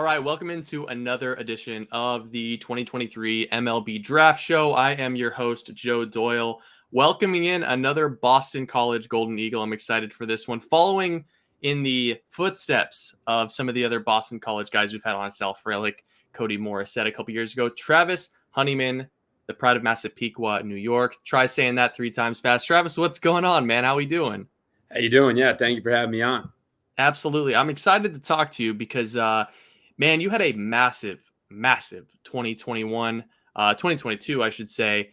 All right, welcome into another edition of the 2023 MLB Draft Show. I am your host, Joe Doyle, welcoming in another Boston College Golden Eagle. I'm excited for this one. Following in the footsteps of some of the other Boston College guys we've had on, Sal Frelick, Cody Morissette a couple years ago, Travis Honeyman, the pride of Massapequa, New York. Try saying that 3 times fast. Travis, what's going on, man? How we doing? How you doing? Yeah, thank you for having me on. Absolutely. I'm excited to talk to you because man, you had a massive 2022, I should say.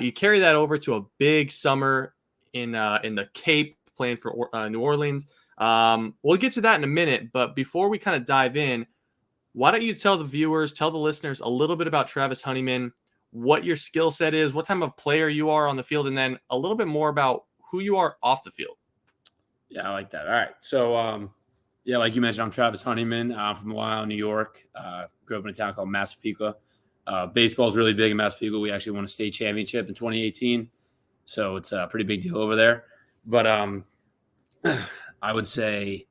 You carry that over to a big summer in the Cape, playing for New Orleans. We'll get to that in a minute, but before we kind of dive in, why don't you tell the viewers, tell the listeners a little bit about Travis Honeyman, what your skill set is, what type of player you are on the field, and then a little bit more about who you are off the field. Yeah, I like that. All right. So, yeah, like you mentioned, I'm Travis Honeyman. I'm from Ohio, New York. Grew up in a town called Massapequa. Baseball is really big in Massapequa. We actually won a state championship in 2018. So it's a pretty big deal over there. But I would say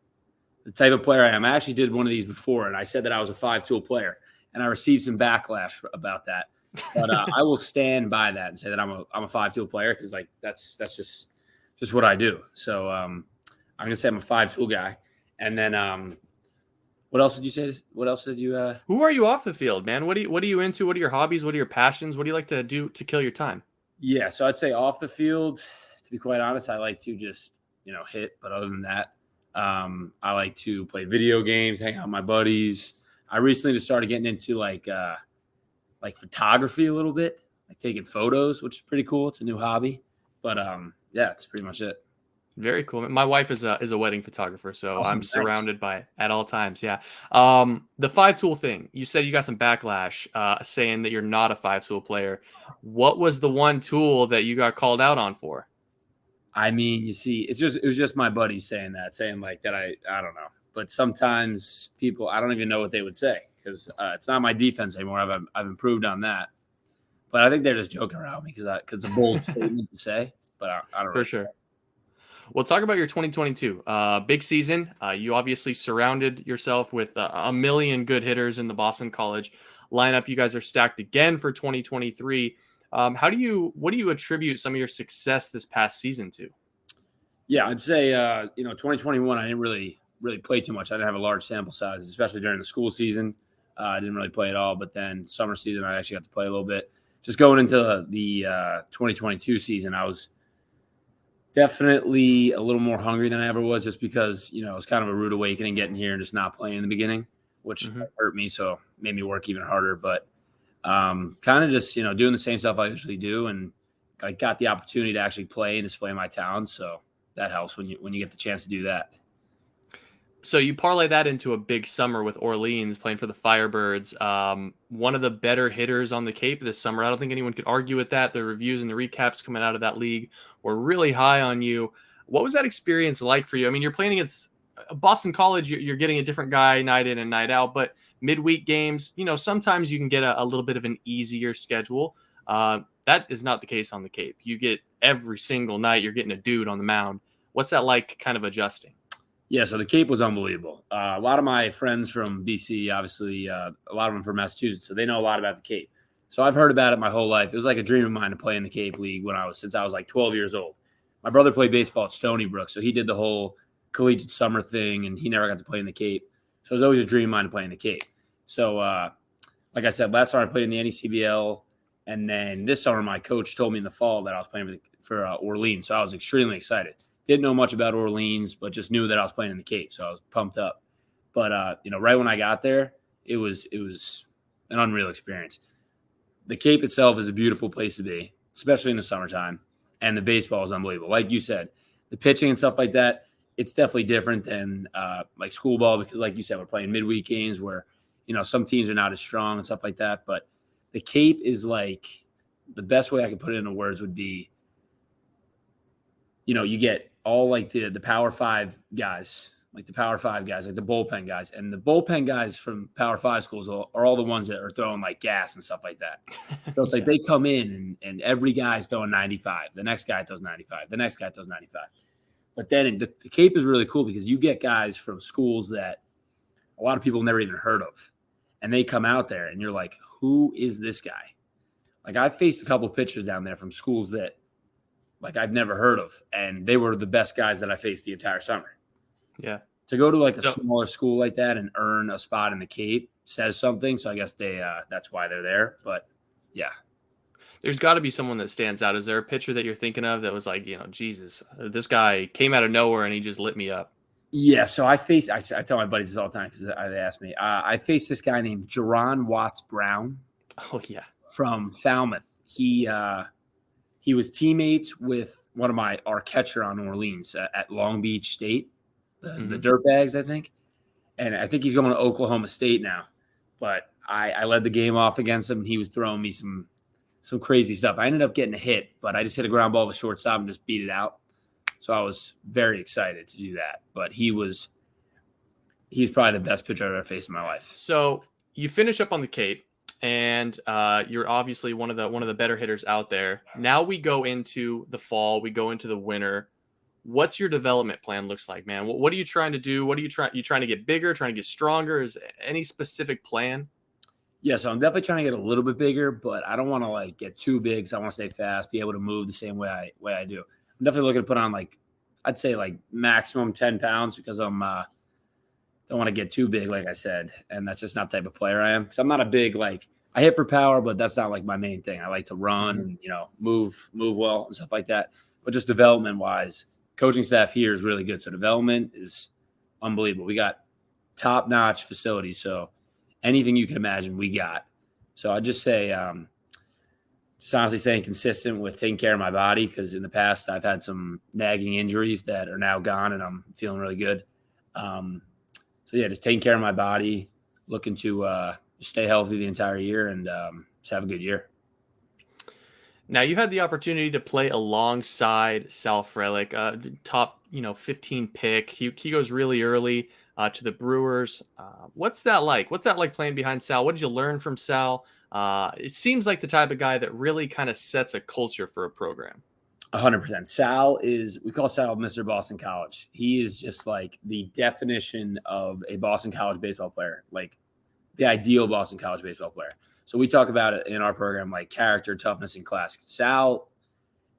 the type of player I am, I actually did one of these before, and I said that I was a 5-tool player, and I received some backlash about that. But I will stand by that and say that I'm a 5-tool player because like that's just what I do. So I'm gonna say I'm a 5-tool guy. And then what else did you say? What else did you Who are you off the field, man? What are you into? What are your hobbies? What are your passions? What do you like to do to kill your time? Yeah, so I'd say off the field, to be quite honest, I like to just, hit. But other than that, I like to play video games, hang out with my buddies. I recently just started getting into like photography a little bit, like taking photos, which is pretty cool. It's a new hobby. But yeah, that's pretty much it. Very cool. My wife is a wedding photographer, so I'm Nice. surrounded by it at all times. Yeah. The 5-tool thing. You said you got some backlash saying that you're not a 5-tool player. What was the one tool that you got called out on for? I mean, you see, it was just my buddies saying like that. I don't know, but sometimes people, I don't even know what they would say because it's not my defense anymore. I've improved on that, but I think they're just joking around me because it's a bold statement to say. But I don't For really sure. Well, talk about your 2022 big season. You obviously surrounded yourself with a million good hitters in the Boston College lineup. You guys are stacked again for 2023. What do you attribute some of your success this past season to? Yeah, I'd say 2021. I didn't really play too much. I didn't have a large sample size, especially during the school season. I didn't really play at all. But then summer season, I actually got to play a little bit. Just going into the 2022 season, I was definitely a little more hungry than I ever was, just because it was kind of a rude awakening getting here and just not playing in the beginning, which hurt me, so made me work even harder. But kind of just doing the same stuff I usually do, and I got the opportunity to actually play and display my talent, so that helps when you get the chance to do that. So you parlay that into a big summer with Orleans playing for the Firebirds. One of the better hitters on the Cape this summer. I don't think anyone could argue with that. The reviews and the recaps coming out of that league were really high on you. What was that experience like for you? I mean, you're playing against Boston College. You're getting a different guy night in and night out, but midweek games, sometimes you can get a little bit of an easier schedule. That is not the case on the Cape. You get every single night, you're getting a dude on the mound. What's that like kind of adjusting? Yeah, so the Cape was unbelievable. A lot of my friends from BC, obviously, a lot of them from Massachusetts, so they know a lot about the Cape. So I've heard about it my whole life. It was like a dream of mine to play in the Cape League since I was like 12 years old. My brother played baseball at Stony Brook, so he did the whole collegiate summer thing, and he never got to play in the Cape. So it was always a dream of mine to play in the Cape. So, like I said, last summer I played in the NECBL, and then this summer my coach told me in the fall that I was playing for Orleans, so I was extremely excited. Didn't know much about Orleans, but just knew that I was playing in the Cape, so I was pumped up. But right when I got there, it was an unreal experience. The Cape itself is a beautiful place to be, especially in the summertime, and the baseball is unbelievable. Like you said, the pitching and stuff like that, it's definitely different than like school ball because, like you said, we're playing midweek games where some teams are not as strong and stuff like that. But the Cape is like the best way I could put it into words would be, you get all like the Power 5 guys, like the bullpen guys. And the bullpen guys from Power 5 schools are all the ones that are throwing like gas and stuff like that. So it's like they come in and every guy's throwing 95. The next guy throws 95. The next guy throws 95. But then the Cape is really cool because you get guys from schools that a lot of people never even heard of. and they come out there and you're like, who is this guy? Like, I faced a couple pitchers down there from schools that like I've never heard of, and they were the best guys that I faced the entire summer. Yeah. To go to like a So smaller school like that and earn a spot in the Cape says something. So I guess that's why they're there. But yeah. there's got to be someone that stands out. Is there a pitcher that you're thinking of that was like, Jesus, this guy came out of nowhere and he just lit me up? Yeah, so I tell my buddies this all the time because they ask me. I faced this guy named Jerron Watts Brown. Oh yeah, from Falmouth. He was teammates with one of our catcher on New Orleans at Long Beach State, the Dirtbags, I think. And I think he's going to Oklahoma State now. But I led the game off against him. He was throwing me some crazy stuff. I ended up getting a hit, but I just hit a ground ball to shortstop and just beat it out. So I was very excited to do that. But he's probably the best pitcher I've ever faced in my life. So you finish up on the Cape, and you're obviously one of the better hitters out there. Now we go into the fall, we go into the winter. What's your development plan looks like, man? What are you trying to do? You trying to get bigger, trying to get stronger? Is any specific plan? Yeah, so I'm definitely trying to get a little bit bigger, but I don't want to like get too big. So I want to stay fast, be able to move the same way I do. I'm definitely looking to put on I'd say maximum 10 pounds because I'm don't want to get too big, like I said, and that's just not the type of player I am. Because I'm not a big I hit for power, but that's not like my main thing. I like to run and move well and stuff like that. But just development wise, coaching staff here is really good. So development is unbelievable. We got top notch facilities. So anything you can imagine, we got. So I just say, just honestly staying consistent with taking care of my body because in the past I've had some nagging injuries that are now gone and I'm feeling really good. So yeah, just taking care of my body, looking to stay healthy the entire year and just have a good year. Now you had the opportunity to play alongside Sal Frelick, top 15 pick. He goes really early to the Brewers. What's that like? What's that like playing behind Sal? What did you learn from Sal? It seems like the type of guy that really kind of sets a culture for a program. 100%. Sal we call Sal Mr. Boston College. He is just like the definition of a Boston College baseball player, like the ideal Boston College baseball player. So we talk about it in our program, like character, toughness, and class. Sal,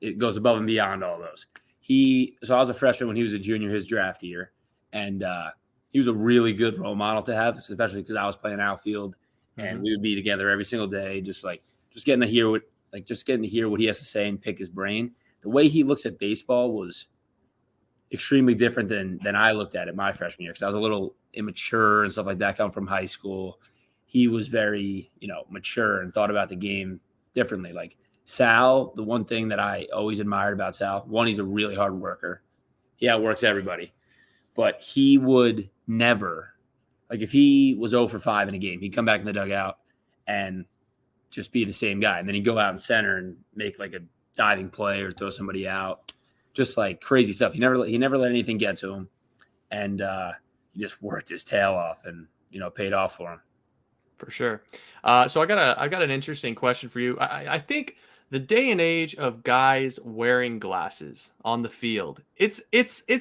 it goes above and beyond all those. So I was a freshman when he was a junior, his draft year, and he was a really good role model to have, especially because I was playing outfield, and we would be together every single day, just getting to hear what he has to say and pick his brain. The way he looks at baseball was extremely different than I looked at it my freshman year because I was a little immature and stuff like that coming from high school. He was very, mature and thought about the game differently. Like Sal, the one thing that I always admired about Sal, one, he's a really hard worker. He outworks everybody. But he would never, if he was 0 for 5 in a game, he'd come back in the dugout and just be the same guy. And then he'd go out in center and make a diving play or throw somebody out. Just crazy stuff. He never let anything get to him. And he just worked his tail off and, paid off for him. For sure. So I got an interesting question for you. I think the day and age of guys wearing glasses on the field, it's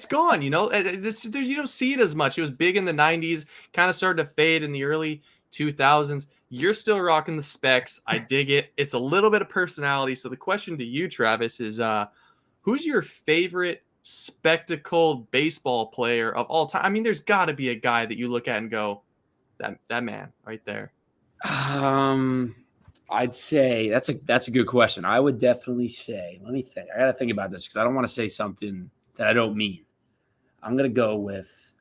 gone. You don't see it as much. It was big in the 90s, kind of started to fade in the early 2000s. You're still rocking the specs. I dig it. It's a little bit of personality. So the question to you, Travis, is who's your favorite spectacled baseball player of all time? I mean, there's got to be a guy that you look at and go, that man right there. I'd say that's a good question. I would definitely say, let me think. I got to think about this because I don't want to say something that I don't mean. I'm going to go with,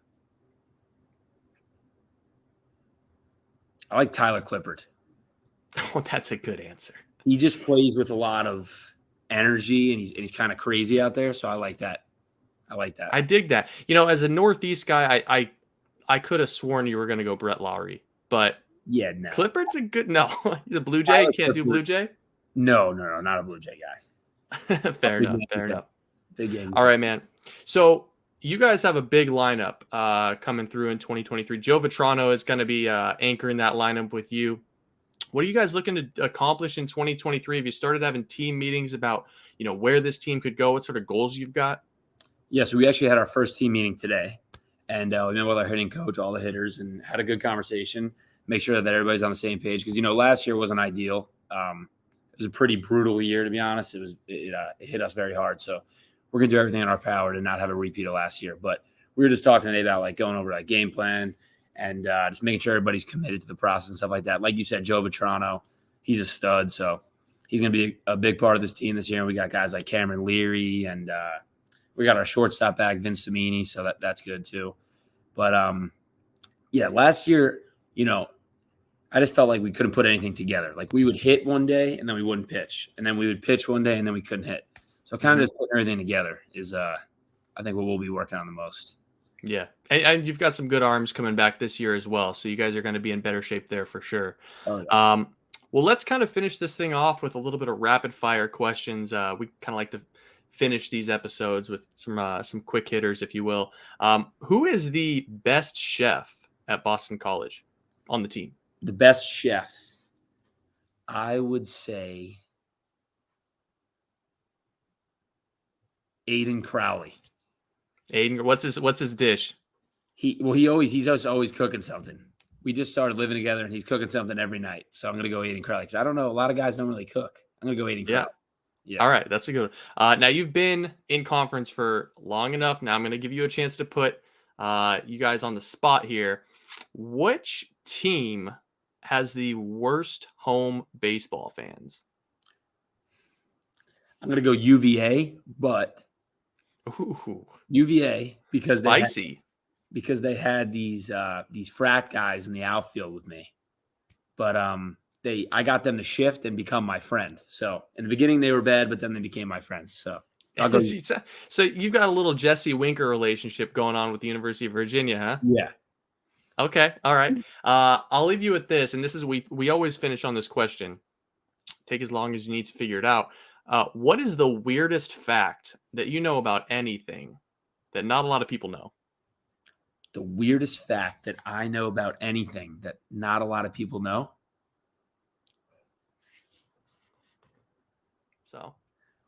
I like Tyler Clippard. Oh, that's a good answer. He just plays with a lot of energy and he's kind of crazy out there. So I like that. I dig that. As a Northeast guy, I could have sworn you were going to go Brett Lowry, but yeah, no. Clippard's he's a Blue Jay. You can't do Blue Jay? No, not a Blue Jay guy. Fair enough. Big game. All right, man. So you guys have a big lineup coming through in 2023. Joe Vitrano is going to be anchoring that lineup with you. What are you guys looking to accomplish in 2023? Have you started having team meetings about, where this team could go? What sort of goals you've got? Yeah, so we actually had our first team meeting today. And we met with our hitting coach, all the hitters, and had a good conversation. make sure that everybody's on the same page. Because, last year wasn't ideal. It was a pretty brutal year, to be honest. It hit us very hard. So we're going to do everything in our power to not have a repeat of last year. But we were just talking today about like going over that game plan and just making sure everybody's committed to the process and stuff like that. Like you said, Joe Vitrano, he's a stud. So he's going to be a big part of this team this year. And we got guys like Cameron Leary and we got our shortstop back, Vince Cimini. So that's good too. But last year, I just felt like we couldn't put anything together. Like we would hit one day and then we wouldn't pitch. And then we would pitch one day and then we couldn't hit. So kind of just putting everything together is, I think, what we'll be working on the most. Yeah. And you've got some good arms coming back this year as well. So you guys are going to be in better shape there for sure. Oh, yeah. Well, let's kind of finish this thing off with a little bit of rapid fire questions. We kind of like to finish these episodes with some quick hitters, if you will. Who is the best chef at Boston College on the team? The best chef, I would say Aiden Crowley. Aiden, what's his dish? He's just always cooking something. We just started living together, and he's cooking something every night. So I'm going to go Aiden Crowley because I don't know. A lot of guys don't really cook. I'm going to go Aiden Crowley. Yeah. All right. That's a good one. Now, you've been in conference for long enough. Now, I'm going to give you a chance to put you guys on the spot here. Which team has the worst home baseball fans? I'm going to go UVA, but UVA because spicy. They had these frat guys in the outfield with me. But I got them to shift and become my friend. So in the beginning they were bad, but then they became my friends. So I'll go. So you've got a little Jesse Winker relationship going on with the University of Virginia, huh? Yeah. Okay. All right. I'll leave you with this, and this is we always finish on this question. Take as long as you need to figure it out. What is the weirdest fact that you know about anything that not a lot of people know? The weirdest fact that I know about anything that not a lot of people know? So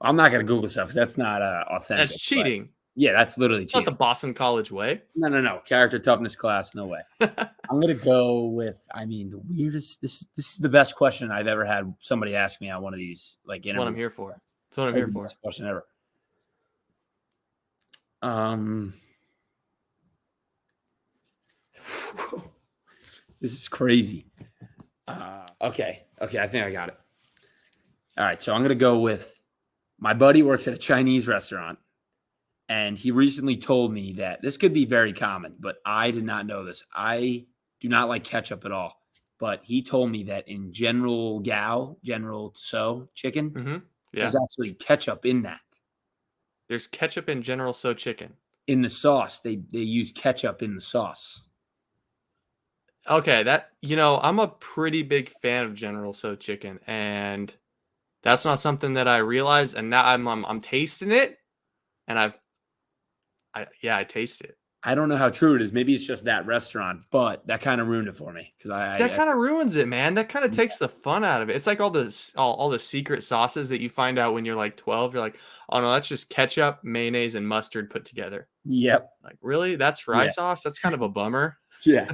I'm not going to Google stuff because that's not authentic. That's cheating. Yeah, that's literally cheating. Not the Boston College way. No. Character toughness class, no way. I'm going to go with, the weirdest. This is the best question I've ever had somebody ask me on one of these. That's what I'm here for. That's what I'm here for. Best question ever. This is crazy. Okay. I think I got it. All right. So I'm going to go with my buddy works at a Chinese restaurant. And he recently told me that this could be very common, but I did not know this. I do not like ketchup at all. But he told me that in General Tso chicken, there's actually ketchup in that. There's ketchup in General Tso chicken. In the sauce. They use ketchup in the sauce. Okay, I'm a pretty big fan of General Tso chicken, and that's not something that I realized. And now I'm tasting it, and I taste it. I don't know how true it is. Maybe it's just that restaurant, but that kind of ruined it for me because that kind of ruins it, man. That kind of takes the fun out of it. It's like all the secret sauces that you find out when you're like 12. You're like, oh no, that's just ketchup, mayonnaise, and mustard put together. Yep. Like really? That's fry sauce? That's kind of a bummer. Yeah.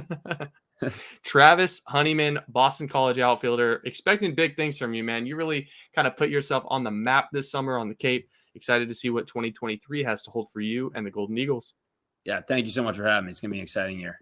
Travis Honeyman, Boston College outfielder, expecting big things from you, man. You really kind of put yourself on the map this summer on the Cape. Excited to see what 2023 has to hold for you and the Golden Eagles. Yeah, thank you so much for having me. It's going to be an exciting year.